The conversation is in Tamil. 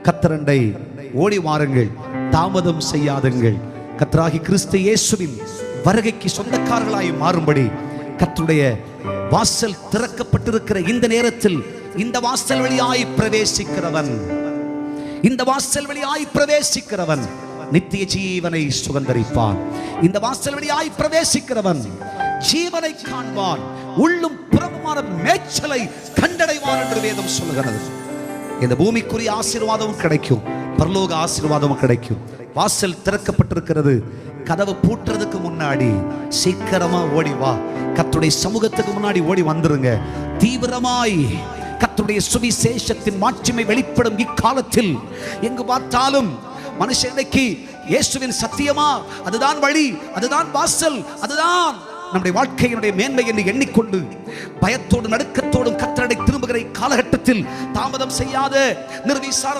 கர்த்தரண்டை ஓடி வாருங்கள், தாமதம் செய்யாதுங்கள். கர்த்தராகி கிறிஸ்து இயேசுவின் வருகைக்கு சொந்தக்காரர்களாய் மாறும்படி கர்த்தருடைய வாசல் திறக்கப்பட்டிருக்கிற இந்த நேரத்தில் இந்த வாசல் வழியாய் பிரவேசிக்கிறவன், இந்த வாசல் வழியாய் பிரவேசிக்கிறவன் நித்திய ஜீவனை சுகந்தரிப்பான். இந்த வாசல் வழியாய் பிரவேசிக்கிறவன் ஜீவனை காண்பான், உள்ளும் புறமுமான மேய்ச்சலை கண்டடைவான் என்று வேதம் சொல்லுகிறது. இந்த பூமிக்குரிய ஆசீர்வாதமும் கிடைக்கும், பரலோக ஆசீர்வாதமும் கிடைக்கும். வாசல் திறக்கப்பட்டிருக்கிறது. கதவு பூட்டுறதுக்கு முன்னாடி சீக்கிரமா ஓடி வா, கர்த்தருடைய சமூகத்துக்கு முன்னாடி ஓடி வந்துருங்க. தீவிரமாய் கர்த்தருடைய சுவிசேஷத்தின் மாட்சிமை வெளிப்படும் இக்காலத்தில் எங்கு பார்த்தாலும் மனுஷனுக்கு இயேசுவின் சத்தியமா, அதுதான் வழி, அதுதான் வாசல், அதுதான் நம்முடைய வாழ்க்கையினுடைய மேன்மை என்று எண்ணிக்கொண்டு பயத்தோடு நடுக்கத்தோடும் கர்த்தரை திரும்புகிற காலகட்டத்தில் தாமதம் செய்யாத நிர்விசார